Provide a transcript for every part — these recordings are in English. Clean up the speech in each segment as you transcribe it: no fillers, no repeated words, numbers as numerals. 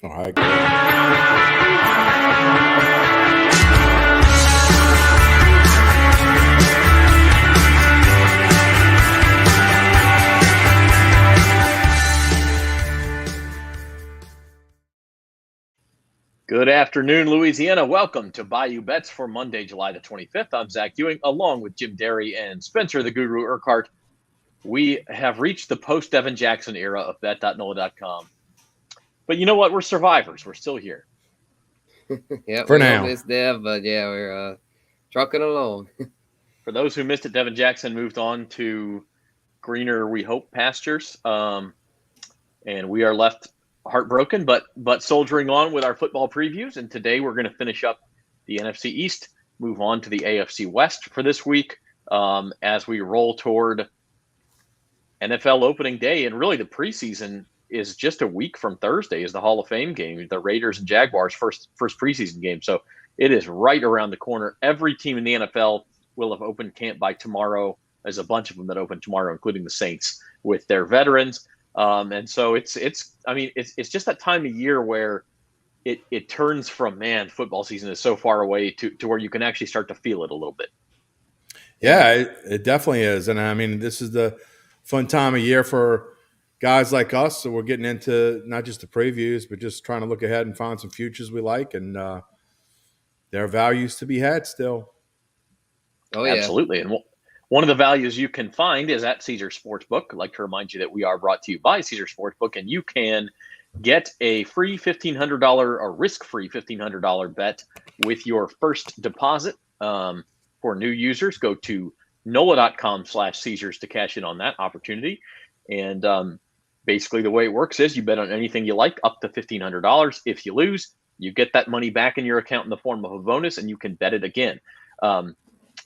Oh, I agree. Good afternoon, Louisiana. Welcome to Bayou Bets for Monday, July the 25th. I'm Zach Ewing, along with Jim Derry and Spencer, the Guru Urquhart. We have reached the post-Devin Jackson era of bet.nola.com. But you know what? We're survivors. We're still here. Yeah, For we now. don't miss Dev, but yeah, we're trucking along. For those who missed it, Devin Jackson moved on to greener, we hope, pastures. And we are left heartbroken, but soldiering on with our football previews. And today we're going to finish up the NFC East, move on to the AFC West for this week as we roll toward NFL opening day. And really the preseason is just a week from Thursday is the Hall of Fame game, the Raiders and Jaguars first preseason game. So it is right around the corner. Every team in the NFL will have opened camp by tomorrow. There's a bunch of them that open tomorrow, including the Saints with their veterans. And so it's just that time of year where it turns from, man, football season is so far away to where you can actually start to feel it a little bit. Yeah, it definitely is. And I mean, this is the fun time of year for guys like us. So we're getting into not just the previews, but just trying to look ahead and find some futures we like. And there are values to be had still. Oh, yeah. Absolutely. And one of the values you can find is at Caesar Sportsbook. I'd like to remind you that we are brought to you by Caesar Sportsbook, and you can get a free $1,500 or risk-free $1,500 bet with your first deposit. For new users, go to NOLA.com/Caesars to cash in on that opportunity. And basically the way it works is you bet on anything you like up to $1,500. If you lose, you get that money back in your account in the form of a bonus, and you can bet it again.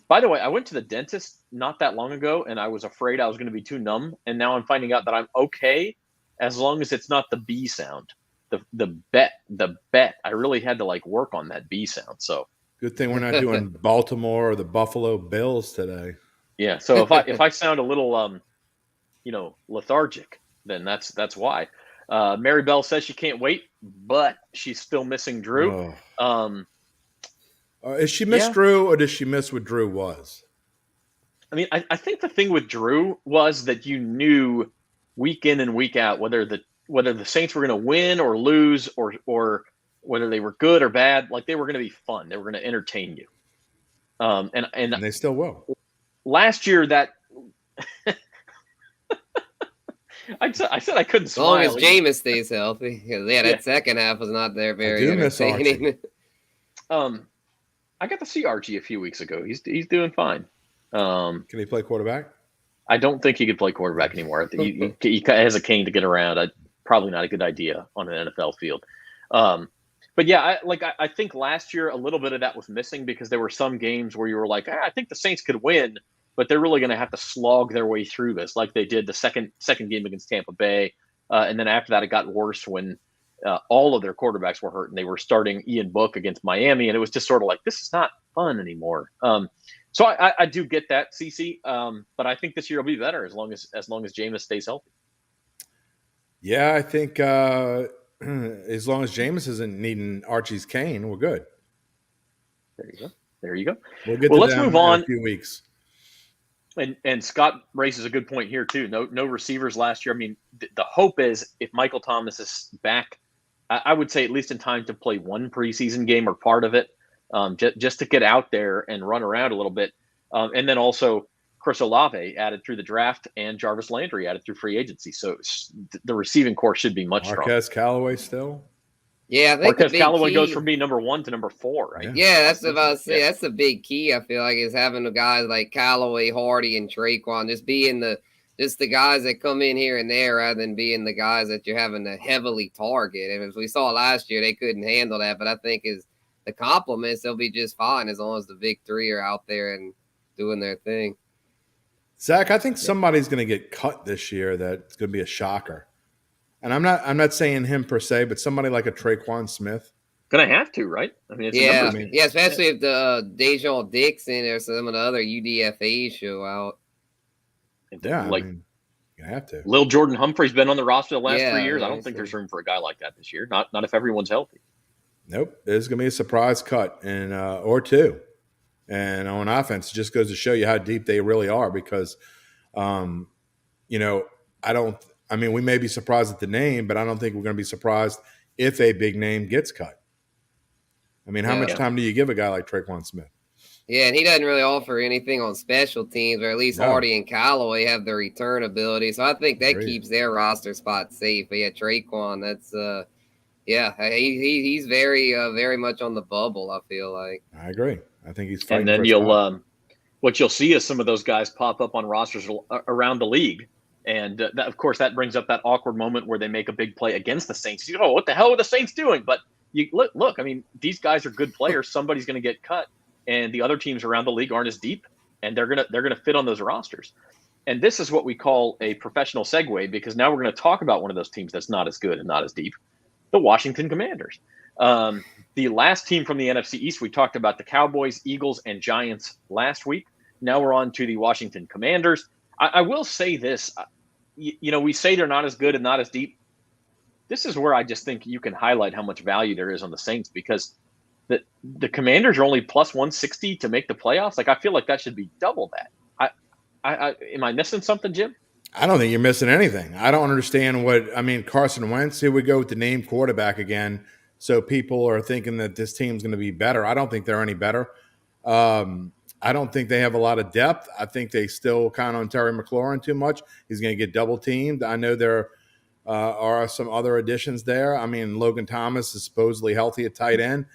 By the way, I went to the dentist not that long ago, and I was afraid I was going to be too numb. And now I'm finding out that I'm okay as long as it's not the B sound. The bet. I really had to work on that B sound. So Good thing we're not doing Baltimore or the Buffalo Bills today. yeah. So if I sound a little lethargic, then that's why. Mary Bell says she can't wait, but she's still missing Drew. Oh. Is she miss Drew, or does she miss what Drew was? I mean, I think the thing with Drew was that you knew week in and week out whether the Saints were going to win or lose, or whether they were good or bad. Like, they were going to be fun. They were going to entertain you. And they still will. Last year, that I said I couldn't smile. As long as Jameis stays healthy. That second half was not there very entertaining. I got to see Archie a few weeks ago. He's doing fine. Can he play quarterback? I don't think he could play quarterback anymore. He has a cane to get around. Probably not a good idea on an NFL field. But yeah, I think last year a little bit of that was missing because there were some games where you were like, I think the Saints could win, but they're really going to have to slog their way through this, like they did the second game against Tampa Bay, and then after that it got worse when all of their quarterbacks were hurt and they were starting Ian Book against Miami, and it was just sort of like, this is not fun anymore. So I do get that, CC, but I think this year will be better as long as Jameis stays healthy. Yeah, I think as long as Jameis isn't needing Archie's cane, we're good. There you go. Let's move on in a few weeks. And Scott raises a good point here too. No receivers last year. I mean, the hope is if Michael Thomas is back, I would say at least in time to play one preseason game or part of it, just to get out there and run around a little bit. And then also Chris Olave added through the draft and Jarvis Landry added through free agency. So the receiving core should be much stronger. Marquez Callaway still? Yeah, I think Marquez Callaway goes from being number 1 to number 4, right? Yeah, that's what I was saying. That's the big key, I feel like, is having the guys like Callaway, Hardy, and Traquan just being the guys that come in here and there rather than being the guys that you're having to heavily target. And as we saw last year, they couldn't handle that. But I think as the compliments, they'll be just fine as long as the big three are out there and doing their thing. Zach, I think somebody's going to get cut this year that's going to be a shocker. And I'm not saying him per se, but somebody like a Traquan Smith. Gonna have to, right? I mean, it's especially if the Dejon Dixon or some of the other UDFAs show out. Yeah, You have to. Lil Jordan Humphrey's been on the roster the last 3 years. I don't nice. think there's room for a guy like that this year. Not if everyone's healthy. Nope. There's going to be a surprise cut and or two. And on offense, it just goes to show you how deep they really are because, you know, we may be surprised at the name, but I don't think we're going to be surprised if a big name gets cut. I mean, how much time do you give a guy like Traquan Smith? Yeah, and he doesn't really offer anything on special teams, or at least Hardy and Callaway have the return ability. So I think that keeps their roster spot safe. But yeah, Traquan, that's he's very much on the bubble, I feel like. I agree. I think he's fighting. And then what you'll see is some of those guys pop up on rosters around the league. And that, of course, that brings up that awkward moment where they make a big play against the Saints. Oh, what the hell are the Saints doing? But you look, I mean, these guys are good players. Somebody's going to get cut. And the other teams around the league aren't as deep, and they're gonna fit on those rosters. And this is what we call a professional segue, because now we're going to talk about one of those teams that's not as good and not as deep, the Washington Commanders. The last team from the NFC East, we talked about the Cowboys, Eagles, and Giants last week. Now we're on to the Washington Commanders. I will say this, we say they're not as good and not as deep. This is where I just think you can highlight how much value there is on the Saints, because the Commanders are only plus 160 to make the playoffs. Like, I feel like that should be double that. Am I missing something, Jim? I don't think you're missing anything. I don't understand Carson Wentz, here we go with the name quarterback again. So people are thinking that this team's going to be better. I don't think they're any better. I don't think they have a lot of depth. I think they still count on Terry McLaurin too much. He's going to get double teamed. I know there are some other additions there. I mean, Logan Thomas is supposedly healthy at tight end.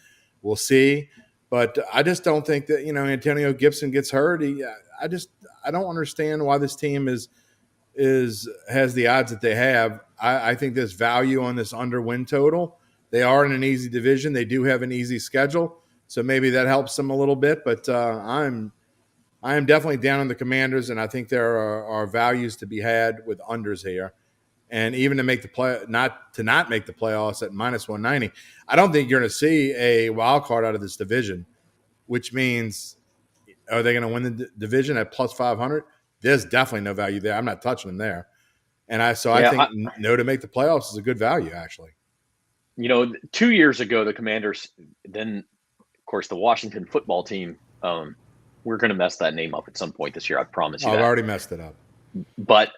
We'll see. But I just don't think that, Antonio Gibson gets hurt. I don't understand why this team has the odds that they have. I think there's value on this under win total. They are in an easy division. They do have an easy schedule, so maybe that helps them a little bit. But I am definitely down on the Commanders, and I think there are values to be had with unders here. And even to make not make the playoffs at minus 190, I don't think you're going to see a wild card out of this division, which means, are they going to win the division at plus 500? There's definitely no value there. I'm not touching them there. And I think no to make the playoffs is a good value, actually. 2 years ago, the Commanders, then, of course, the Washington football team, we're going to mess that name up at some point this year. I promise you that. I've already messed it up. But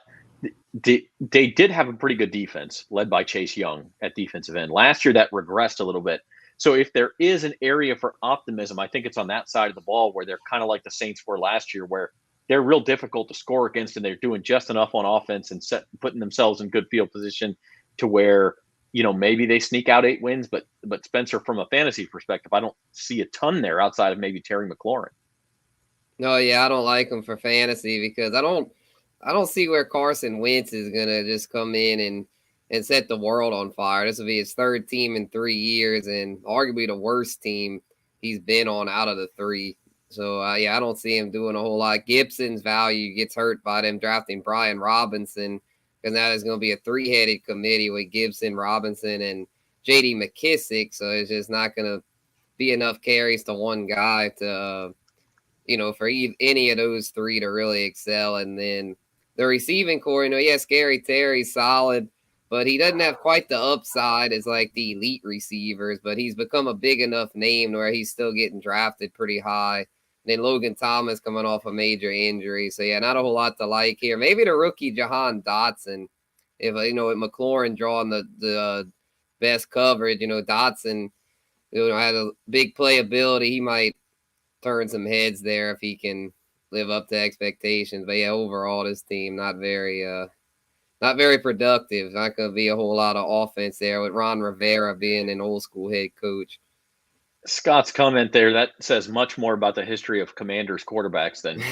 they did have a pretty good defense led by Chase Young at defensive end. Last year, that regressed a little bit. So if there is an area for optimism, I think it's on that side of the ball where they're kind of like the Saints were last year, where they're real difficult to score against and they're doing just enough on offense and putting themselves in good field position to where, maybe they sneak out 8 wins. But Spencer, from a fantasy perspective, I don't see a ton there outside of maybe Terry McLaurin. No, yeah, I don't like him for fantasy because I don't see where Carson Wentz is going to just come in and set the world on fire. This will be his third team in 3 years and arguably the worst team he's been on out of the 3. So, I don't see him doing a whole lot. Gibson's value gets hurt by them drafting Brian Robinson, because now there's going to be a 3-headed committee with Gibson, Robinson, and J.D. McKissick. So it's just not going to be enough carries to one guy to, for any of those 3 to really excel. And then the receiving core, Scary Terry's solid, but he doesn't have quite the upside as like the elite receivers, but he's become a big enough name where he's still getting drafted pretty high. And then Logan Thomas coming off a major injury. So, not a whole lot to like here. Maybe the rookie Jahan Dotson, if, with McLaurin drawing the best coverage, Dotson, had a big playability. He might turn some heads there if he can live up to expectations. But, overall, this team not very productive. Not going to be a whole lot of offense there with Ron Rivera being an old school head coach. Scott's comment there, that says much more about the history of Commanders quarterbacks than,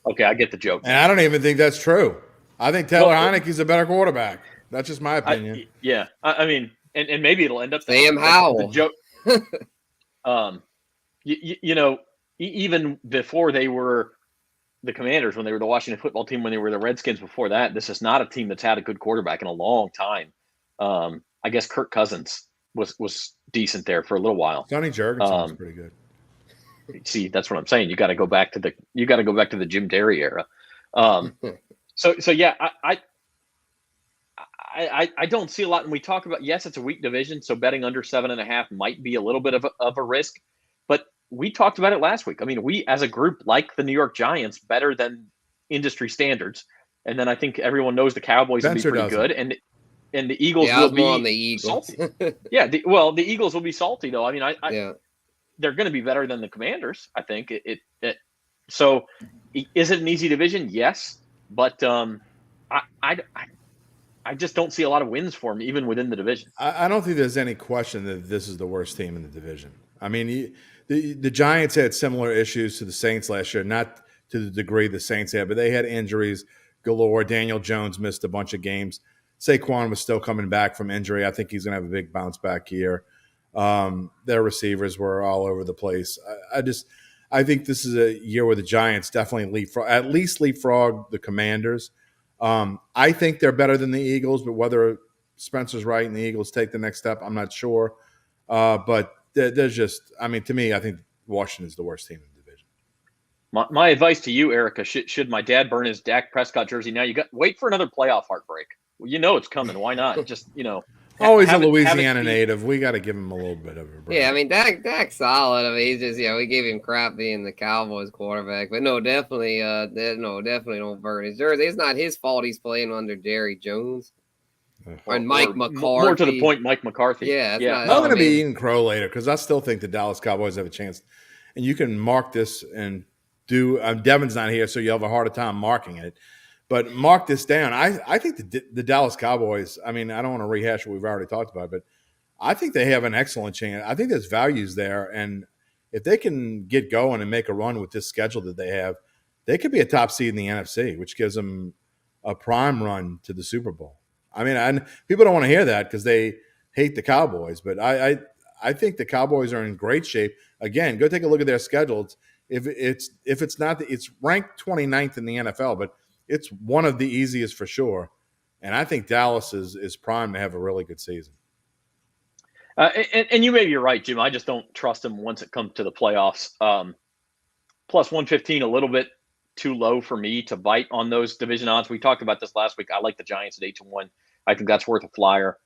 okay, I get the joke. And I don't even think that's true. I think Taylor Heineke's a better quarterback. That's just my opinion. I mean, and maybe it'll end up Sam Howell. The joke. Even before they were the Commanders, when they were the Washington football team, when they were the Redskins before that, this is not a team that's had a good quarterback in a long time. I guess Kirk Cousins was decent there for a little while. Johnny Jurgensen was pretty good. See, that's what I'm saying. You got to go back to the Jim Derry era. So yeah, I don't see a lot. And we talk about, yes, it's a weak division, so betting under 7.5 might be a little bit of a risk. But we talked about it last week. I mean, we as a group like the New York Giants better than industry standards. And then I think everyone knows the Cowboys will be pretty good. And the Eagles will be on the Eagles. salty. Yeah, the Eagles will be salty, though. I mean, they're going to be better than the Commanders, I think. So is it an easy division? Yes. But I just don't see a lot of wins for them, even within the division. I don't think there's any question that this is the worst team in the division. I mean, the Giants had similar issues to the Saints last year, not to the degree the Saints had, but they had injuries galore. Daniel Jones missed a bunch of games. Saquon was still coming back from injury. I think he's going to have a big bounce back year. Their receivers were all over the place. I think this is a year where the Giants definitely leapfrog the Commanders. I think they're better than the Eagles, but whether Spencer's right and the Eagles take the next step, I'm not sure. But there's just, I mean, to me, I think Washington is the worst team in the division. My advice to you, Erica, should my dad burn his Dak Prescott jersey now, wait for another playoff heartbreak. Well, you know it's coming. Why not? Just, always a Louisiana native. We got to give him a little bit of a break. Yeah, I mean, Dak's solid. I mean, he's just, we gave him crap being the Cowboys quarterback. But no, definitely don't burn his jersey. It's not his fault he's playing under Jerry Jones. And Mike McCarthy. More to the point, Mike McCarthy. Yeah. I'm going to be eating crow later because I still think the Dallas Cowboys have a chance. And you can mark this and do Devin's not here, so you'll have a harder time marking it. But mark this down. I think the Dallas Cowboys, I mean, I don't want to rehash what we've already talked about, but I think they have an excellent chance. I think there's values there. And if they can get going and make a run with this schedule that they have, they could be a top seed in the NFC, which gives them a prime run to the Super Bowl. I mean, people don't want to hear that because they hate the Cowboys, but I think the Cowboys are in great shape. Again, go take a look at their schedule. If it's not, it's ranked 29th in the NFL, but it's one of the easiest for sure. And I think Dallas is primed to have a really good season. And you may be right, Jim. I just don't trust them once it comes to the playoffs. Plus 115, a little bit too low for me to bite on those division odds. We talked about this last week. I like the Giants at 8-1. I think that's worth a flyer.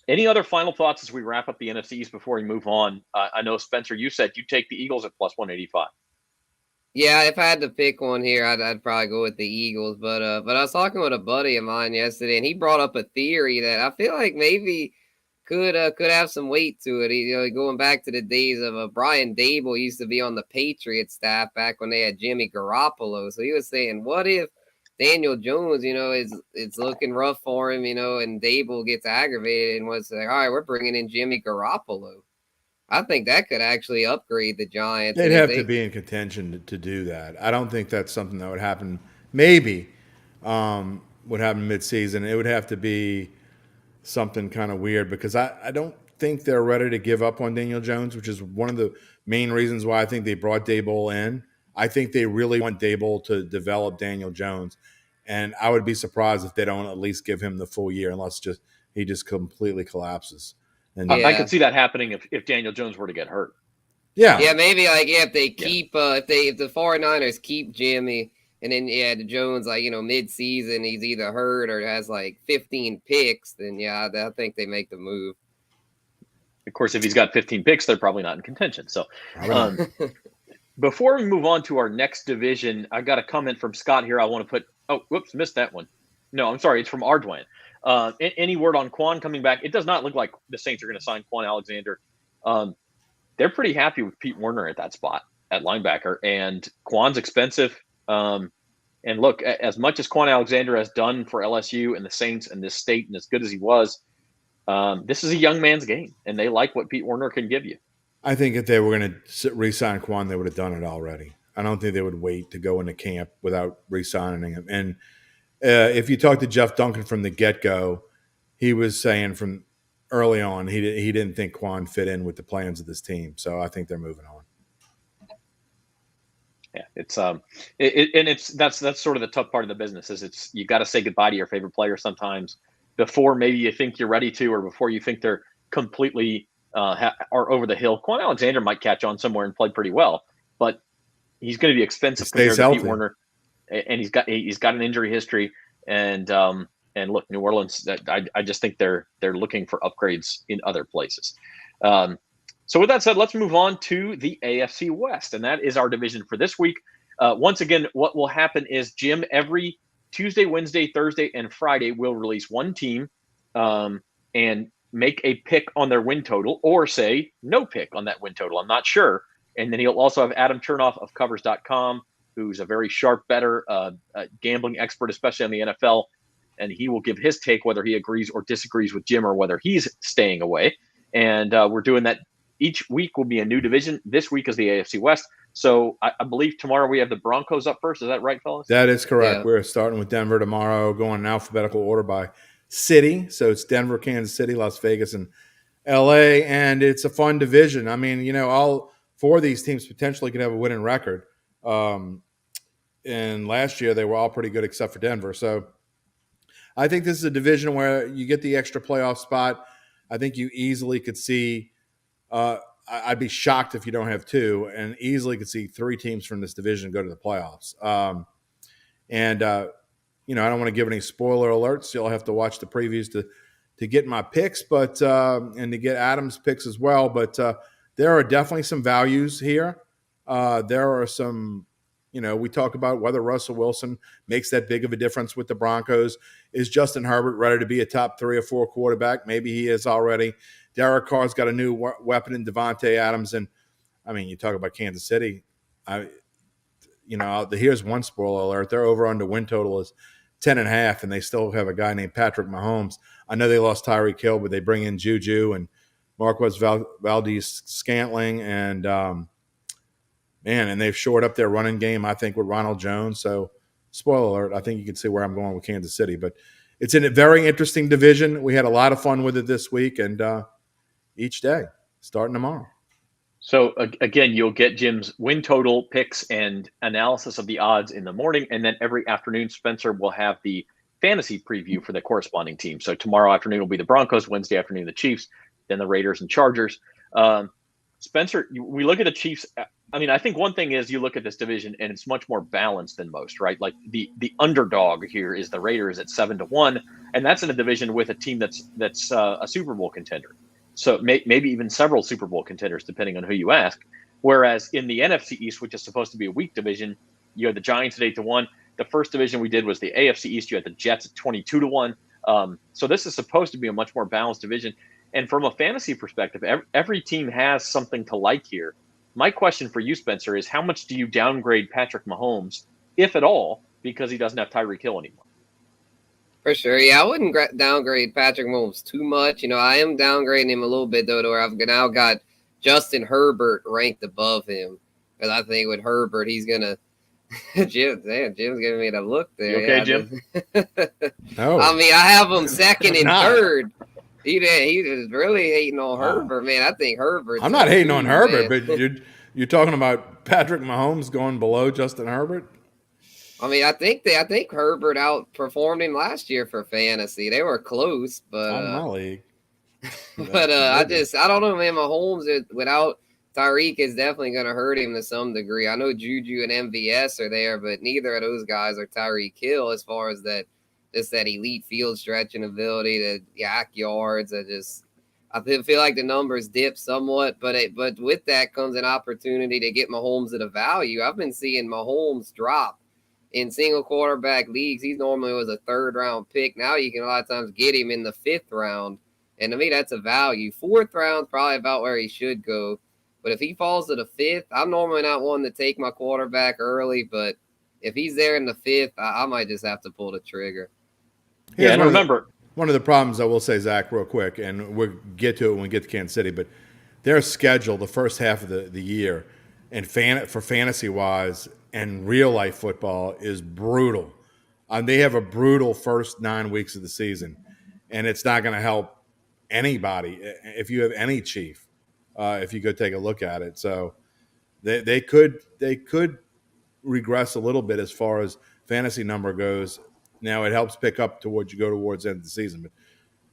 Any other final thoughts as we wrap up the NFC East before we move on? I know, Spencer, you said you take the Eagles at plus 185. Yeah, if I had to pick one here, I'd probably go with the Eagles. But I was talking with a buddy of mine yesterday, and he brought up a theory that I feel like maybe could have some weight to it. Going back to the days of Brian Dable used to be on the Patriots staff back when they had Jimmy Garoppolo. So he was saying, what if Daniel Jones, it's looking rough for him, and Dable gets aggravated and was like, all right, we're bringing in Jimmy Garoppolo. I think that could actually upgrade the Giants. They'd have to be in contention to do that. I don't think that's something that would happen. Maybe would happen midseason. It would have to be something kind of weird because I don't think they're ready to give up on Daniel Jones, which is one of the main reasons why I think they brought Dable in. I think they really want Dable to develop Daniel Jones, and I would be surprised if they don't at least give him the full year unless he just completely collapses. And I could see that happening if Daniel Jones were to get hurt. Yeah, maybe if they keep if the 49ers keep Jimmy and then the Jones mid-season he's either hurt or has 15 picks, then I think they make the move. Of course, if he's got 15 picks, they're probably not in contention. So, before we move on to our next division, I got a comment from Scott here. I want to put. Oh, whoops, missed that one. No, I'm sorry. It's from Ardwan. Any word on Quan coming back? It does not look like the Saints are going to sign Quan Alexander. They're pretty happy with Pete Werner at that spot at linebacker, and Quan's expensive. And look, as much as Quan Alexander has done for LSU and the Saints and this state, and as good as he was, this is a young man's game, and they like what Pete Werner can give you. I think if they were going to re-sign Quan, they would have done it already. I don't think they would wait to go into camp without re-signing him. And if you talk to Jeff Duncan from the get-go, he was saying from early on he didn't think Quan fit in with the plans of this team. So I think they're moving on. Yeah, that's sort of the tough part of the business is you got to say goodbye to your favorite player sometimes before maybe you think you're ready to, or before you think they're completely are over the hill. Quan Alexander might catch on somewhere and play pretty well, but he's going to be expensive compared to Pete Werner. and he's got an injury history, and look, New Orleans, I just think they're looking for upgrades in other places. So with that said, let's move on to the AFC West, and that is our division for this week. Once again, what will happen is Jim every Tuesday, Wednesday, Thursday, and Friday will release one team and make a pick on their win total, or say no pick on that win total. I'm not sure. And then he'll also have Adam Chernoff of Covers.com, who's a very sharp bettor, gambling expert, especially on the NFL. And he will give his take, whether he agrees or disagrees with Jim, or whether he's staying away. And we're doing that. Each week will be a new division. This week is the AFC West. So I believe tomorrow we have the Broncos up first. Is that right, fellas? That is correct. Yeah. We're starting with Denver tomorrow, going in alphabetical order by city. So it's Denver, Kansas City, Las Vegas, and LA. And it's a fun division. I mean, all four of these teams potentially could have a winning record. And last year they were all pretty good except for Denver. So I think this is a division where you get the extra playoff spot. I think you easily could see I'd be shocked if you don't have two, and easily could see three teams from this division go to the playoffs. I don't want to give any spoiler alerts. You'll have to watch the previews to get my picks, but and to get Adam's picks as well. But there are definitely some values here. There are some, we talk about whether Russell Wilson makes that big of a difference with the Broncos. Is Justin Herbert ready to be a top 3 or 4 quarterback? Maybe he is already. Derek Carr's got a new weapon in Devontae Adams. And, I mean, you talk about Kansas City. Here's one spoiler alert. Their over-under win total is 10.5, and they still have a guy named Patrick Mahomes. I know they lost Tyreek Hill, but they bring in Juju and Marquez Valdez-Scantling, and and they've shored up their running game, I think, with Ronald Jones. So, spoiler alert, I think you can see where I'm going with Kansas City. But it's in a very interesting division. We had a lot of fun with it this week, and each day, starting tomorrow. So, again, you'll get Jim's win total picks and analysis of the odds in the morning, and then every afternoon, Spencer will have the fantasy preview for the corresponding team. So tomorrow afternoon will be the Broncos, Wednesday afternoon the Chiefs, then the Raiders and Chargers. Spencer, we look at the Chiefs. I mean, I think one thing is you look at this division and it's much more balanced than most, right? Like the underdog here is the Raiders at 7-1, and that's in a division with a team that's a Super Bowl contender. So maybe even several Super Bowl contenders, depending on who you ask. Whereas in the NFC East, which is supposed to be a weak division, you had the Giants at 8-1. The first division we did was the AFC East. You had the Jets at 22-1. So this is supposed to be a much more balanced division. And from a fantasy perspective, every team has something to like here. My question for you, Spencer, is how much do you downgrade Patrick Mahomes, if at all, because he doesn't have Tyreek Hill anymore? For sure. Yeah, I wouldn't downgrade Patrick Mahomes too much. I am downgrading him a little bit, though, to where I've now got Justin Herbert ranked above him. Because I think with Herbert, he's going to – Jim's giving me the look there. You okay, Jim? No. I mean, I have him second and third. He was really hating on Herbert, man. I think Herbert. I'm not hating on Herbert, but you're talking about Patrick Mahomes going below Justin Herbert? I mean, I think Herbert outperformed him last year for fantasy. They were close, but on my league. But I don't know, man. Mahomes without Tyreek is definitely going to hurt him to some degree. I know Juju and MVS are there, but neither of those guys are Tyreek Hill as far as that elite field stretching ability, the yak yards. I feel like the numbers dip somewhat, but with that comes an opportunity to get Mahomes at a value. I've been seeing Mahomes drop in single quarterback leagues. He normally was a 3rd round pick. Now you can a lot of times get him in the 5th round. And to me, that's a value. 4th round, probably about where he should go. But if he falls to the 5th, I'm normally not one to take my quarterback early. But if he's there in the 5th, I might just have to pull the trigger. Yeah, and remember. One of the problems I will say, Zach, real quick, and we'll get to it when we get to Kansas City, but their schedule the first half of the year and for fantasy-wise and real-life football is brutal. They have a brutal first 9 weeks of the season, and it's not going to help anybody if you have any Chief, if you go take a look at it. So they could regress a little bit as far as fantasy number goes. Now it helps pick up towards the end of the season, but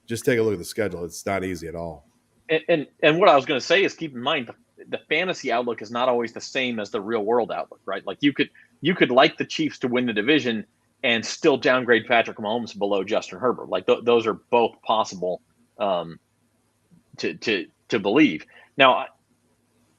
just take a look at the schedule. It's not easy at all. And what I was going to say is keep in mind the fantasy outlook is not always the same as the real world outlook, right? Like you you could like the Chiefs to win the division and still downgrade Patrick Mahomes below Justin Herbert. Like those are both possible to believe. Now,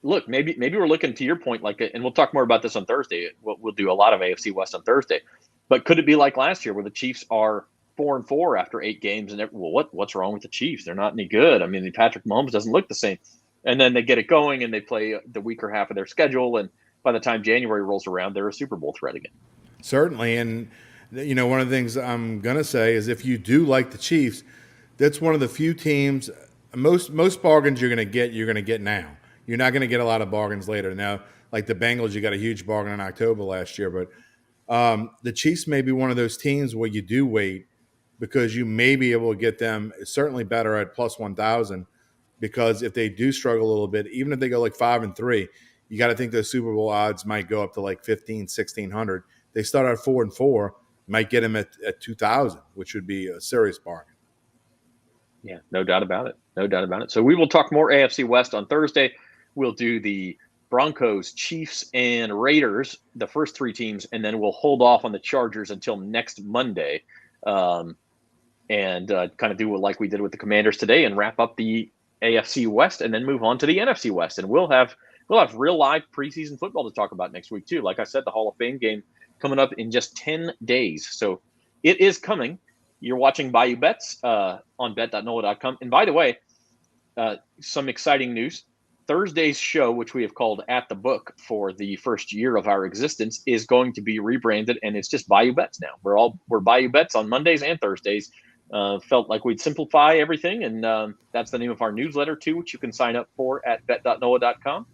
look, maybe we're looking to your point, like, and we'll talk more about this on Thursday. We'll do a lot of AFC West on Thursday, but could it be like last year where the Chiefs are 4-4 after 8 games, and what's wrong with the Chiefs? They're not any good. I mean, Patrick Mahomes doesn't look the same, and then they get it going and they play the weaker half of their schedule, and by the time January rolls around, they're a Super Bowl threat again. Certainly, and one of the things I'm gonna say is if you do like the Chiefs, that's one of the few teams. Most bargains you're gonna get now. You're not going to get a lot of bargains later. Now, like the Bengals, you got a huge bargain in October last year. But the Chiefs may be one of those teams where you do wait because you may be able to get them certainly better at plus 1,000 because if they do struggle a little bit, even if they go like 5-3, you got to think those Super Bowl odds might go up to like 1,500-1,600. They start at 4-4, might get them at 2,000, which would be a serious bargain. Yeah, no doubt about it. No doubt about it. So we will talk more AFC West on Thursday. We'll do the Broncos, Chiefs, and Raiders, the first 3 teams, and then we'll hold off on the Chargers until next Monday and kind of do like we did with the Commanders today and wrap up the AFC West and then move on to the NFC West. And we'll have real live preseason football to talk about next week too. Like I said, the Hall of Fame game coming up in just 10 days. So it is coming. You're watching Bayou Bets on bet.nola.com. And by the way, some exciting news. Thursday's show, which we have called At the Book for the first year of our existence, is going to be rebranded, and it's just Bayou Bets now. We're Bayou Bets on Mondays and Thursdays. Felt like we'd simplify everything, and that's the name of our newsletter too, which you can sign up for at bet.nola.com.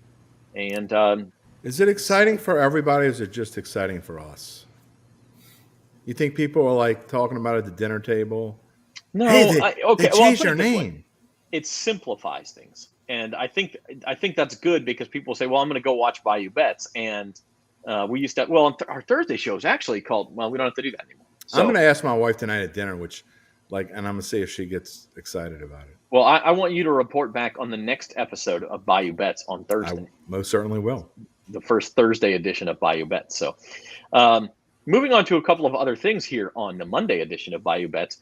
And is it exciting for everybody, or is it just exciting for us? You think people are like talking about it at the dinner table? No, hey, they changed their name. It simplifies things. And I think that's good because people say, well, I'm going to go watch Bayou Bets. And we used to, our Thursday show is actually called, well, we don't have to do that anymore. So, I'm going to ask my wife tonight at dinner, and I'm going to see if she gets excited about it. Well, I want you to report back on the next episode of Bayou Bets on Thursday. I most certainly will. The first Thursday edition of Bayou Bets. So moving on to a couple of other things here on the Monday edition of Bayou Bets.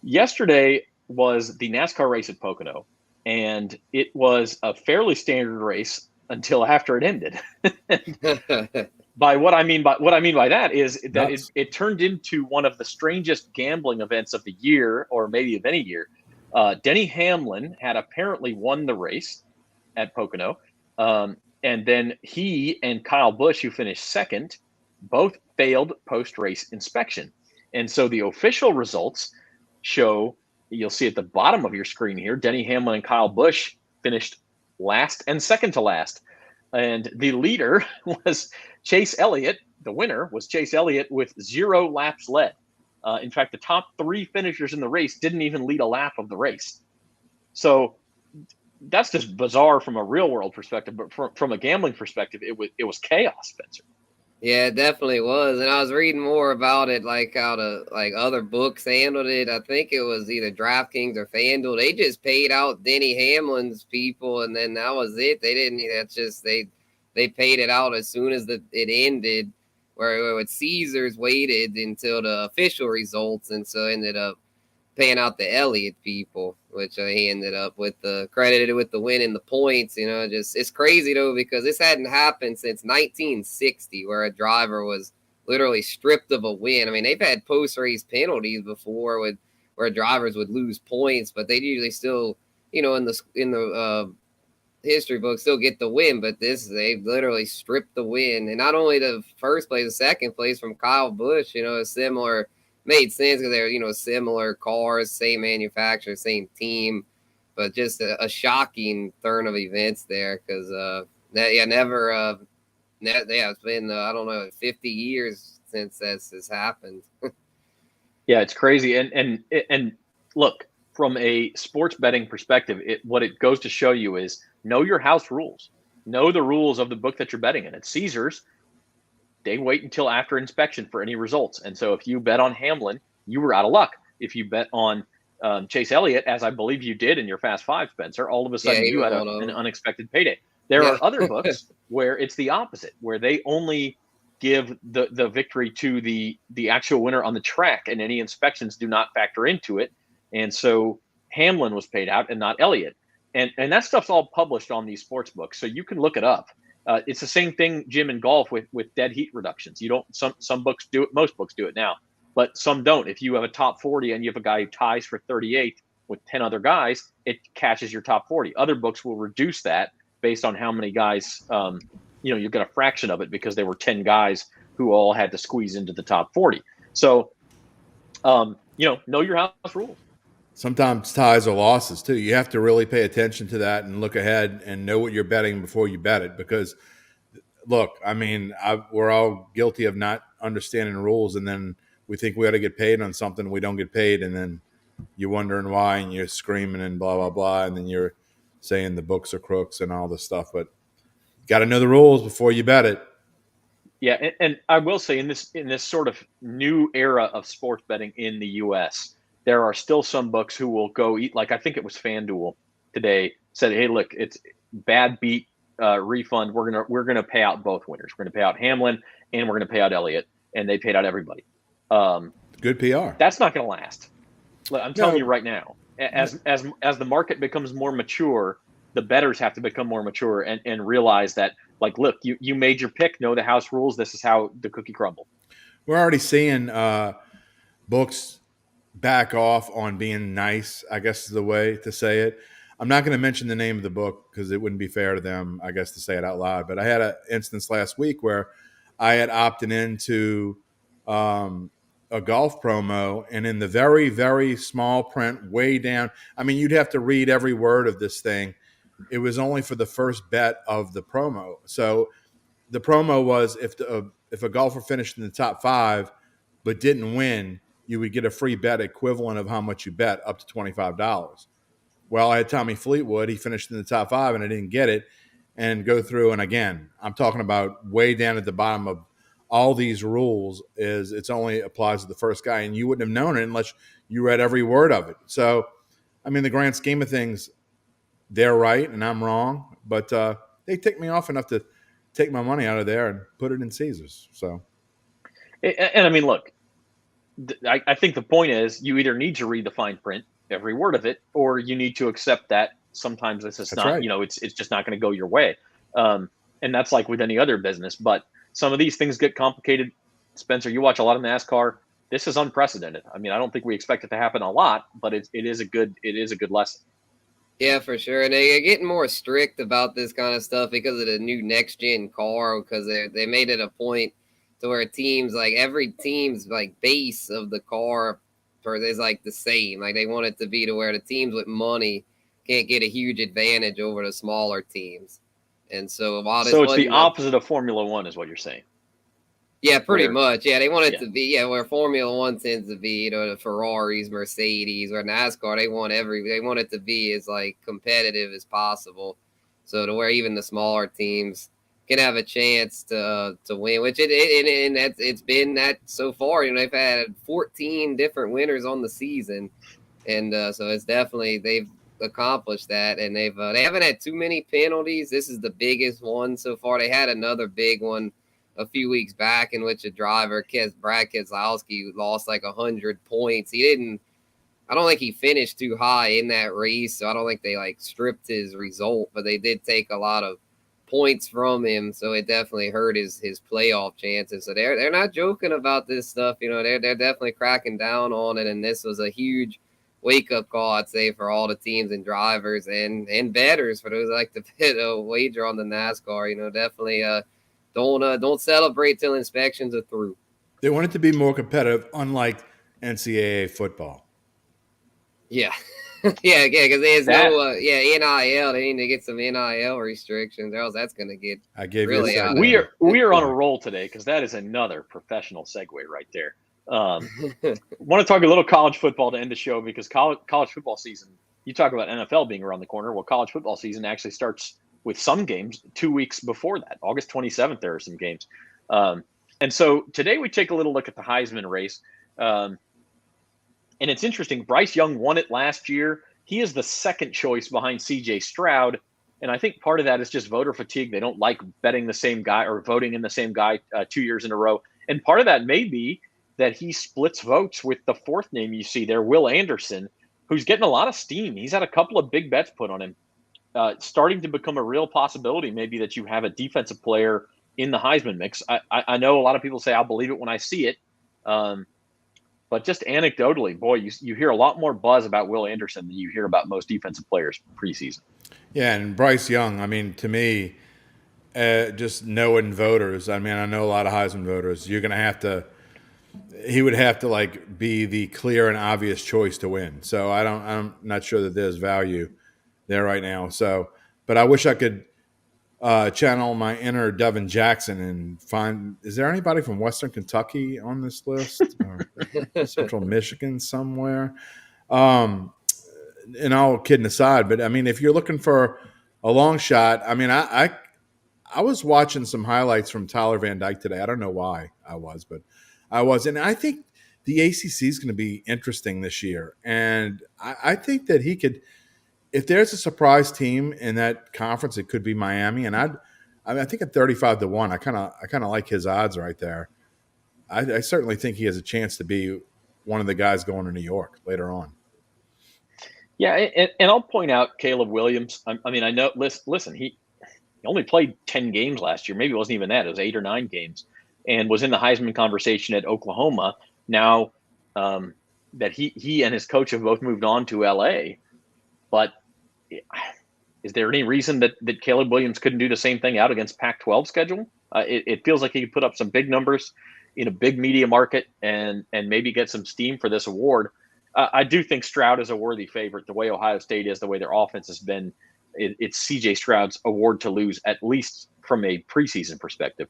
Yesterday was the NASCAR race at Pocono. And it was a fairly standard race until after it ended. What I mean by that is that it turned into one of the strangest gambling events of the year, or maybe of any year. Denny Hamlin had apparently won the race at Pocono, and then he and Kyle Busch, who finished second, both failed post-race inspection. And so the official results show. You'll see at the bottom of your screen here, Denny Hamlin and Kyle Busch finished last and second to last. And the leader was Chase Elliott. The winner was Chase Elliott with 0 laps led. In fact, the top 3 finishers in the race didn't even lead a lap of the race. So that's just bizarre from a real world perspective. But from a gambling perspective, it was chaos, Spencer. Yeah, it definitely was. And I was reading more about it, like how other books handled it. I think it was either DraftKings or FanDuel. They just paid out Denny Hamlin's people, and then that was it. They didn't. That's just they paid it out as soon as it ended. Where Caesars waited until the official results, and so ended up paying out the Elliott people, which he ended up with credited with the win and the points. It's crazy though, because this hadn't happened since 1960, where a driver was literally stripped of a win. I mean, they've had post-race penalties before where drivers would lose points, but they usually still, in the history book, still get the win. But they literally stripped the win, and not only the first place, the second place from Kyle Busch. A similar. Made sense because they're, similar cars, same manufacturer, same team, but just a shocking turn of events there because, it's been, 50 years since this has happened. Yeah, it's crazy. And look, from a sports betting perspective, what it goes to show you is know your house rules. Know the rules of the book that you're betting in. At Caesars, they wait until after inspection for any results. And so if you bet on Hamlin, you were out of luck. If you bet on Chase Elliott, as I believe you did in your Fast Five, Spencer, all of a sudden you had an unexpected payday. There are other books where it's the opposite, where they only give the victory to the actual winner on the track, and any inspections do not factor into it. And so Hamlin was paid out and not Elliott. And that stuff's all published on these sports books, so you can look it up. It's the same thing, Jim, in golf with dead heat reductions. You don't some books do it, most books do it now, but some don't. If you have a top 40 and you have a guy who ties for 38 with 10 other guys, it catches your top 40. Other books will reduce that based on how many guys, you've got a fraction of it because there were 10 guys who all had to squeeze into the top 40. So, know your house rules. Sometimes ties are losses too. You have to really pay attention to that and look ahead and know what you're betting before you bet it. Because, look, I mean, we're all guilty of not understanding the rules, and then we think we ought to get paid on something, we don't get paid, and then you're wondering why, and you're screaming and blah blah blah, and then you're saying the books are crooks and all this stuff. But you got to know the rules before you bet it. Yeah, and I will say in this sort of new era of sports betting in the U.S., there are still some books who will go eat, like I think it was FanDuel today said, hey, look, it's bad beat refund. We're gonna pay out both winners. We're gonna pay out Hamlin and we're gonna pay out Elliott, and they paid out everybody. Good PR. That's not gonna last. I'm telling you right now. As the market becomes more mature, the bettors have to become more mature and realize that, like, look, you made your pick. Know the house rules. This is how the cookie crumbled. We're already seeing books back off on being nice, I guess is the way to say it. I'm not going to mention the name of the book because it wouldn't be fair to them, I guess, to say it out loud. But I had an instance last week where I had opted into a golf promo, and in the very, very small print way down, I mean, you'd have to read every word of this thing. It was only for the first bet of the promo. So the promo was if a golfer finished in the top 5 but didn't win, you would get a free bet equivalent of how much you bet, up to $25. Well, I had Tommy Fleetwood. He finished in the top 5, and I didn't get it. And go through, and again, I'm talking about way down at the bottom of all these rules is it's only applies to the first guy, and you wouldn't have known it unless you read every word of it. So, I mean, the grand scheme of things, they're right and I'm wrong, but they ticked me off enough to take my money out of there and put it in Caesars. So, and I mean, look, I think the point is you either need to read the fine print, every word of it, or you need to accept that sometimes this is not, right. It's just not going to go your way. And that's like with any other business. But some of these things get complicated. Spencer, you watch a lot of NASCAR. This is unprecedented. I mean, I don't think we expect it to happen a lot, but it is a good lesson. Yeah, for sure. And they're getting more strict about this kind of stuff because of the new next gen car, because they made it a point to where teams, like every team's like base of the car is like the same. Like they want it to be to where the teams with money can't get a huge advantage over the smaller teams. And so while this it's the opposite of Formula One is what you're saying. Yeah, pretty much. Yeah, they want it to be, where Formula One tends to be, the Ferraris, Mercedes, or NASCAR, they want it to be as like competitive as possible. So to where even the smaller teams can have a chance to win, which it's been that so far. They've had 14 different winners on the season, and so it's definitely they've accomplished that, and they haven't had too many penalties. This is the biggest one so far. They had another big one a few weeks back in which a driver, Brad Keselowski, lost like 100 points. I don't think he finished too high in that race, so I don't think they like stripped his result, but they did take a lot of points from him, so it definitely hurt his playoff chances. So they're not joking about this stuff. They're definitely cracking down on it, and this was a huge wake-up call, I'd say, for all the teams and drivers and bettors, for those who like to bet a wager on the NASCAR. Definitely don't celebrate till inspections are through. They want it to be more competitive, unlike NCAA football. Yeah. yeah, because there's no NIL. They need to get some NIL restrictions, or else that's going to get really out. We are on a roll today, because that is another professional segue right there. Want to talk a little college football to end the show, because college football season, you talk about NFL being around the corner. Well, college football season actually starts with some games 2 weeks before that. August 27th, there are some games. And so today we take a little look at the Heisman race. And it's interesting. Bryce Young won it last year. He is the second choice behind C.J. Stroud. And I think part of that is just voter fatigue. They don't like betting the same guy or voting in the same guy 2 years in a row. And part of that may be that he splits votes with the fourth name you see there, Will Anderson, who's getting a lot of steam. He's had a couple of big bets put on him. Starting to become a real possibility, maybe, that you have a defensive player in the Heisman mix. I know a lot of people say I'll believe it when I see it. But just anecdotally, boy, you hear a lot more buzz about Will Anderson than you hear about most defensive players preseason. Yeah, and Bryce Young, I mean, to me, just knowing voters, I mean, I know a lot of Heisman voters, you're going to have to – he would have to, like, be the clear and obvious choice to win. So I'm not sure that there's value there right now. So, but I wish I could channel my inner Devin Jackson and find, is there anybody from Western Kentucky on this list? Or Central Michigan somewhere? And all kidding aside, but I mean, if you're looking for a long shot, I mean, I was watching some highlights from Tyler Van Dyke today. I don't know why I was, but I was. And I think the ACC is going to be interesting this year. And I think that he could, if there's a surprise team in that conference, it could be Miami. And I think at 35-1, I kind of like his odds right there. I certainly think he has a chance to be one of the guys going to New York later on. Yeah, and I'll point out Caleb Williams. I mean, I know. Listen, he only played 10 games last year. Maybe it wasn't even that. It was 8 or 9 games, and was in the Heisman conversation at Oklahoma. Now that he and his coach have both moved on to LA, but is there any reason that Caleb Williams couldn't do the same thing out against Pac-12 schedule? It feels like he could put up some big numbers in a big media market and maybe get some steam for this award. I do think Stroud is a worthy favorite. The way Ohio State is, the way their offense has been, it's C.J. Stroud's award to lose, at least from a preseason perspective.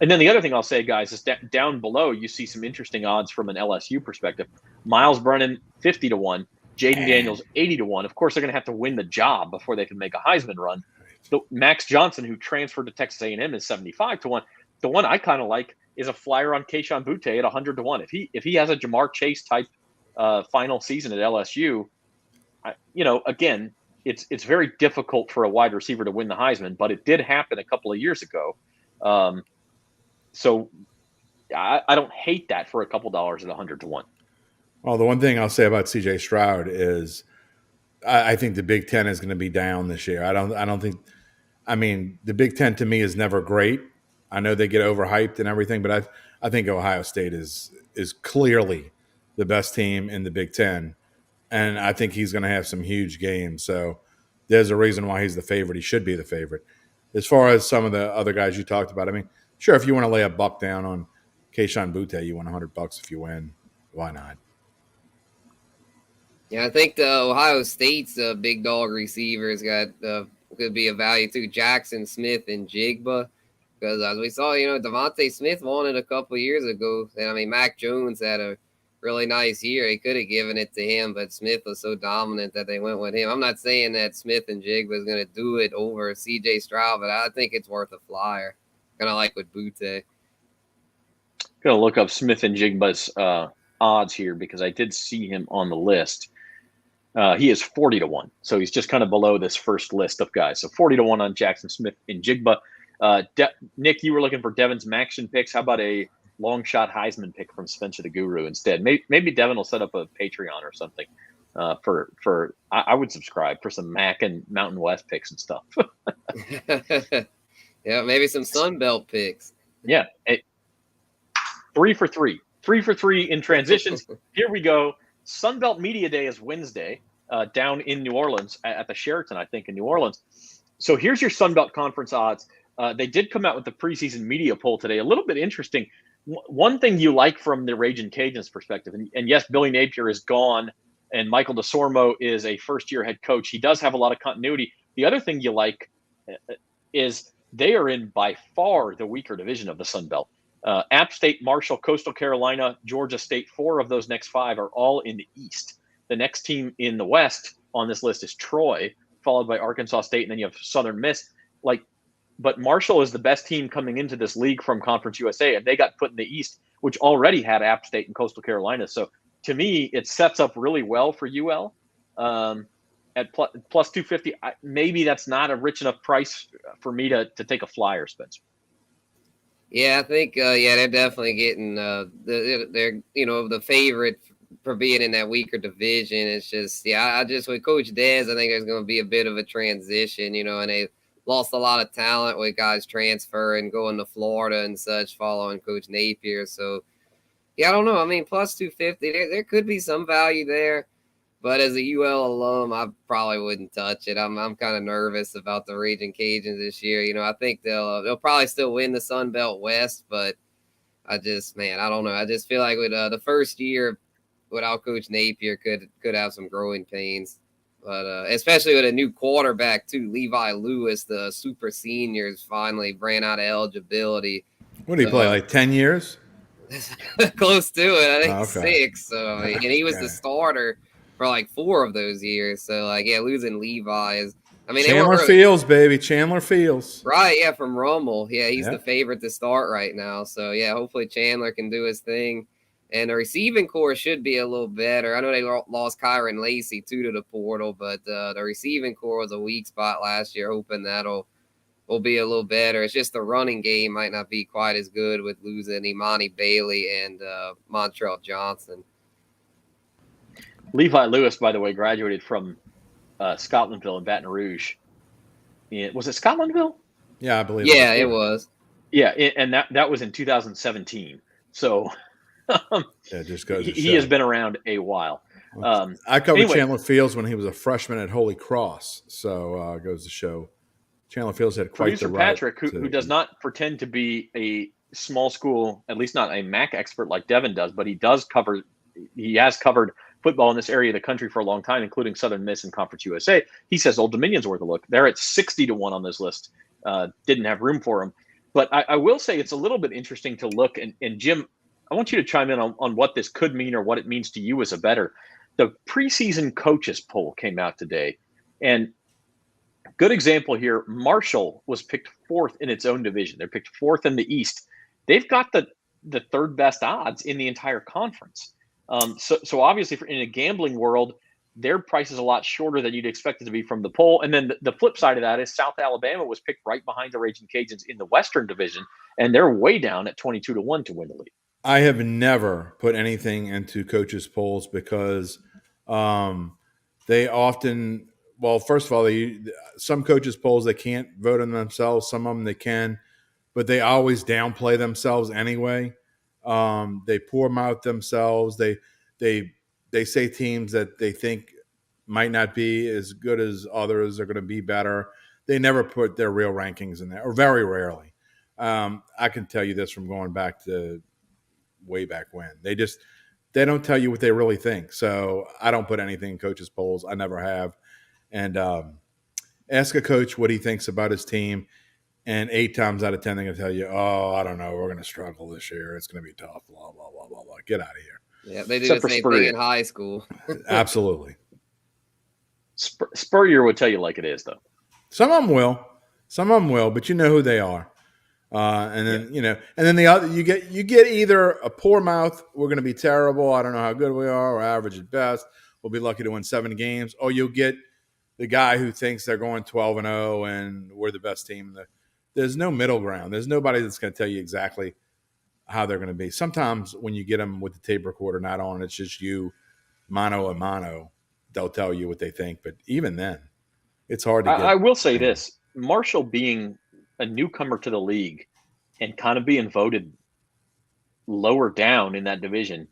And then the other thing I'll say, guys, is that down below you see some interesting odds from an LSU perspective. Miles Brennan, 50-1. Jaden Daniels, 80-1. Of course, they're going to have to win the job before they can make a Heisman run. Max Johnson, who transferred to Texas A&M, is 75-1. The one I kind of like is a flyer on Kayshon Boutte at 100-1. If he has a Jamar Chase type final season at LSU, again, it's very difficult for a wide receiver to win the Heisman, but it did happen a couple of years ago. So I don't hate that for a couple dollars at 100-1. Well, the one thing I'll say about C.J. Stroud is I think the Big Ten is going to be down this year. I don't think. I mean, the Big Ten to me is never great. I know they get overhyped and everything, but I think Ohio State is clearly the best team in the Big Ten, and I think he's going to have some huge games. So there's a reason why he's the favorite. He should be the favorite. As far as some of the other guys you talked about, I mean, sure, if you want to lay a buck down on Kayshon Boutte, you win $100 if you win. Why not? Yeah, I think the Ohio State's big dog receivers could be a value too. Jackson Smith and Jigba, because as we saw, Devontae Smith won it a couple years ago, and I mean Mac Jones had a really nice year. He could have given it to him, but Smith was so dominant that they went with him. I'm not saying that Smith and Jigba is going to do it over C.J. Stroud, but I think it's worth a flyer. Kind of like with Boutte. Going to look up Smith and Jigba's odds here because I did see him on the list. He is 40-1, so he's just kind of below this first list of guys. So 40-1 on Jackson Smith and Jigba. Nick, you were looking for Devin's Maxion picks. How about a long shot Heisman pick from Spencer the Guru instead? Maybe Devin will set up a Patreon or something for I would subscribe for some Mac and Mountain West picks and stuff. Yeah, maybe some Sun Belt picks. Yeah, 3 for 3 in transitions. Here we go. Sunbelt Media Day is Wednesday down in New Orleans at the Sheraton, I think, in New Orleans. So here's your Sunbelt Conference odds. They did come out with the preseason media poll today. A little bit interesting. One thing you like from the Ragin' Cajuns perspective, and yes, Billy Napier is gone, and Michael DeSormo is a first-year head coach. He does have a lot of continuity. The other thing you like is they are in by far the weaker division of the Sunbelt. App State, Marshall, Coastal Carolina, Georgia State, 4 of those next 5 are all in the East. The next team in the West on this list is Troy, followed by Arkansas State, and then you have Southern Miss. But Marshall is the best team coming into this league from Conference USA, and they got put in the East, which already had App State and Coastal Carolina. So to me, it sets up really well for UL. at plus 250, maybe that's not a rich enough price for me to take a flyer, Spencer. Yeah, I think they're definitely getting they're the favorite for being in that weaker division. It's just I just with Coach Dez, I think there's going to be a bit of a transition, and they lost a lot of talent with guys transferring, going to Florida and such, following Coach Napier. So I don't know. I mean, plus 250, there could be some value there. But as a UL alum, I probably wouldn't touch it. I'm kind of nervous about the Raging Cajuns this year. I think they'll probably still win the Sun Belt West, but I don't know. I just feel like with the first year without Coach Napier could have some growing pains. But especially with a new quarterback too, Levi Lewis, the super seniors finally ran out of eligibility. What did he play, like 10 years? Close to it. I think okay. 6. So and he was the starter for like 4 of those years. So losing Levi is, Chandler Fields, baby. Chandler Fields. Right, yeah, from Rummel. Yeah, he's the favorite to start right now. So hopefully Chandler can do his thing. And the receiving core should be a little better. I know they lost Kyron Lacey too to the portal, but the receiving core was a weak spot last year. Hoping that'll be a little better. It's just the running game might not be quite as good with losing Imani Bailey and Montrell Johnson. Levi Lewis, by the way, graduated from Scotlandville in Baton Rouge. Was it Scotlandville? Yeah, I believe. Yeah, it was. Yeah, and that was in 2017. So just goes. He has been around a while. I covered Chandler Fields when he was a freshman at Holy Cross. So it goes to show Chandler Fields had quite the right. Patrick, who does not pretend to be a small school, at least not a MAC expert like Devin does, but he has covered football in this area of the country for a long time, including Southern Miss and Conference USA. He says Old Dominion's worth a look. They're at 60-1 on this list. Didn't have room for him. But I will say it's a little bit interesting to look. And Jim, I want you to chime in on what this could mean or what it means to you as a bettor. The preseason coaches poll came out today. And good example here, Marshall was picked 4th in its own division. They're picked 4th in the East. They've got the 3rd best odds in the entire conference. So obviously in a gambling world, their price is a lot shorter than you'd expect it to be from the poll. And then the flip side of that is South Alabama was picked right behind the Raging Cajuns in the Western Division, and they're way down at 22-1 to win the league. I have never put anything into coaches' polls because they often, well, first of all, some coaches' polls, they can't vote on themselves. Some of them they can, but they always downplay themselves anyway. They poor mouth themselves. They say teams that they think might not be as good as others are going to be better. They never put their real rankings in there, or very rarely. I can tell you this from going back to way back when. They don't tell you what they really think. So I don't put anything in coaches' polls. I never have. And ask a coach what he thinks about his team. And 8 times out of 10, they're going to tell you, oh, I don't know, we're going to struggle this year. It's going to be tough, blah, blah, blah, blah, blah. Get out of here. Yeah, they do the same thing in high school. Absolutely. Spurrier would tell you like it is, though. Some of them will, but you know who they are. And then, and then the other, you get either a poor mouth, we're going to be terrible, I don't know how good we are, or average at best, we'll be lucky to win 7 games, or you'll get the guy who thinks they're going 12-0 and we're the best team. There's no middle ground. There's nobody that's going to tell you exactly how they're going to be. Sometimes when you get them with the tape recorder not on, it's just you, mano a mano, they'll tell you what they think. But even then, it's hard to get. I will say this. Marshall being a newcomer to the league and kind of being voted lower down in that division,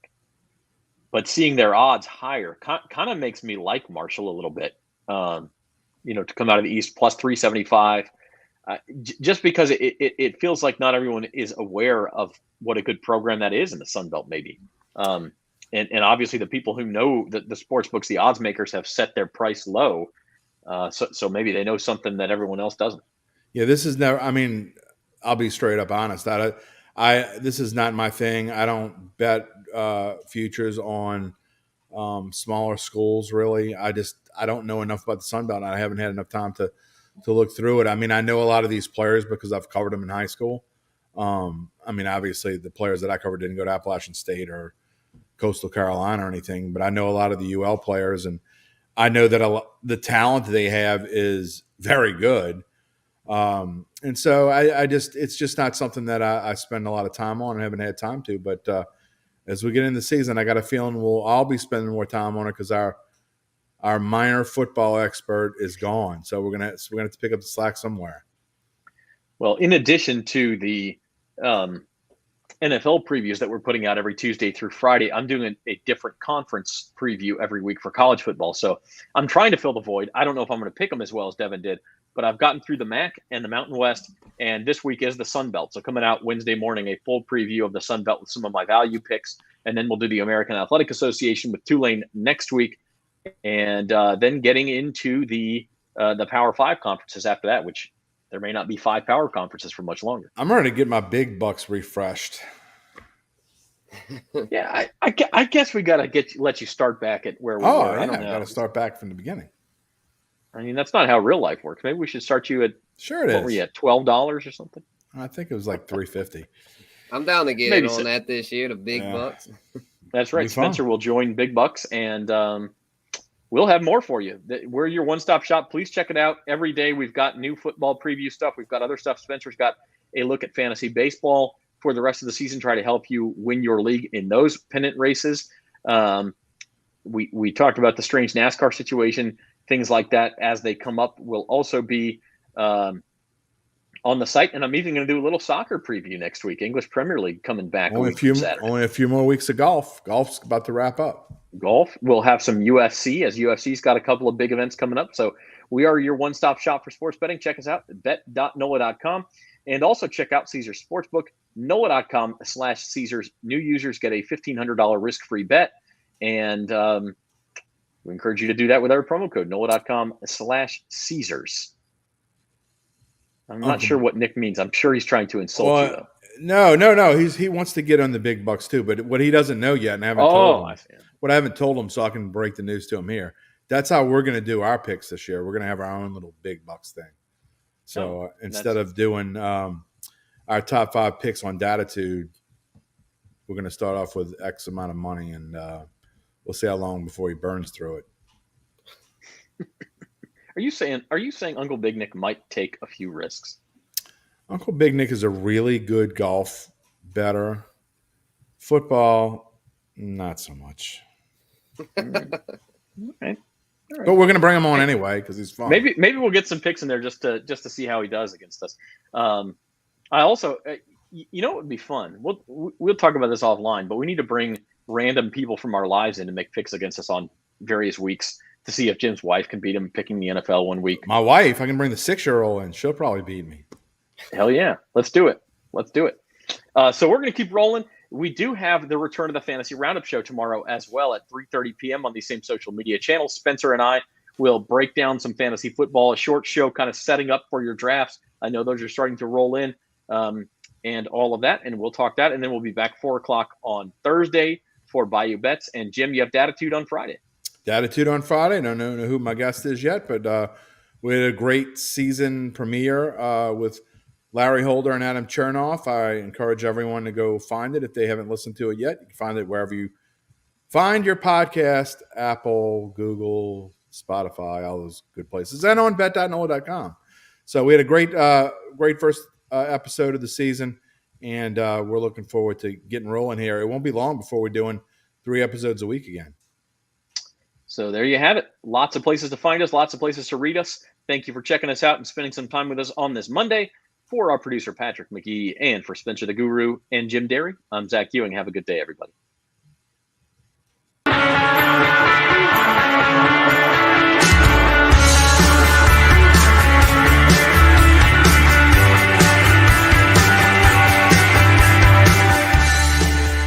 but seeing their odds higher kind of makes me like Marshall a little bit. To come out of the East plus 375, just because it feels like not everyone is aware of what a good program that is in the Sun Belt, maybe. And obviously the people who know the sports books, the odds makers have set their price low. So maybe they know something that everyone else doesn't. Yeah, this is never, I'll be straight up honest. This is not my thing. I don't bet futures on smaller schools, really. I don't know enough about the Sun Belt. I haven't had enough time to look through it. I know a lot of these players because I've covered them in high school. Obviously the players that I covered didn't go to Appalachian State or Coastal Carolina or anything, but I know a lot of the UL players, and I know that the talent they have is very good. And so it's just not something that I spend a lot of time on and haven't had time to. But as we get into the season, I got a feeling we'll all be spending more time on it because our minor football expert is gone. So we're gonna have to pick up the slack somewhere. Well, in addition to the NFL previews that we're putting out every Tuesday through Friday, I'm doing a different conference preview every week for college football. So I'm trying to fill the void. I don't know if I'm going to pick them as well as Devin did, but I've gotten through the MAC and the Mountain West, and this week is the Sun Belt. So coming out Wednesday morning, a full preview of the Sun Belt with some of my value picks, and then we'll do the American Athletic Association with Tulane next week, and then getting into the Power 5 conferences after that, which there may not be 5 power conferences for much longer. I'm ready to get my big bucks refreshed. Yeah, I guess we got to let you start back at where we were. I got to start back from the beginning. I mean, that's not how real life works. Maybe we should start you at what were you at $12 or something? I think it was like $3.50. I'm down to get in on that this year, the big bucks. That's right. Spencer will join Big Bucks, and we'll have more for you. We're your one-stop shop. Please check it out. Every day we've got new football preview stuff. We've got other stuff. Spencer's got a look at fantasy baseball for the rest of the season, try to help you win your league in those pennant races. We talked about the strange NASCAR situation, things like that as they come up will also be on the site. And I'm even going to do a little soccer preview next week. English Premier League coming back only a few more weeks of golf. Golf's about to wrap up. Golf. We'll have some UFC, as UFC's got a couple of big events coming up. So we are your one-stop shop for sports betting. Check us out at bet.noah.com. And also check out Caesars Sportsbook, noah.com/Caesars. New users get a $1,500 risk-free bet. And we encourage you to do that with our promo code, noah.com/Caesars. I'm not sure what Nick means. I'm sure he's trying to insult you, though. No. He wants to get on the big bucks too, but what he doesn't know yet, and I haven't told him. What I haven't told him, so I can break the news to him here. That's how we're going to do our picks this year. We're going to have our own little big bucks thing. So instead of doing our top 5 picks on Datitude, we're going to start off with X amount of money, and we'll see how long before he burns through it. Are you saying Uncle Big Nick might take a few risks? Uncle Big Nick is a really good golf bettor. Football, not so much. Okay. Right. But we're going to bring him on anyway because he's fun. Maybe we'll get some picks in there just to see how he does against us. I also, it would be fun. We'll talk about this offline, but we need to bring random people from our lives in to make picks against us on various weeks to see if Jim's wife can beat him picking the NFL one week. My wife, I can bring the 6-year-old in. She'll probably beat me. Hell yeah. Let's do it. So we're going to keep rolling. We do have the return of the Fantasy Roundup show tomorrow as well at 3:30 p.m. on these same social media channels. Spencer and I will break down some fantasy football, a short show kind of setting up for your drafts. I know those are starting to roll in and all of that, and we'll talk that. And then we'll be back 4 o'clock on Thursday for Bayou Bets. And Jim, you have Datitude on Friday. Datitude on Friday. I don't know who my guest is yet, but we had a great season premiere with Larry Holder and Adam Chernoff. I encourage everyone to go find it if they haven't listened to it yet. You can find it wherever you find your podcast, Apple, Google, Spotify, all those good places, and on bet.noah.com. So we had a great first episode of the season, and we're looking forward to getting rolling here. It won't be long before we're doing 3 episodes a week again. So there you have it. Lots of places to find us, lots of places to read us. Thank you for checking us out and spending some time with us on this Monday. For our producer, Patrick McGee, and for Spencer the Guru and Jim Derry, I'm Zach Ewing. Have a good day, everybody.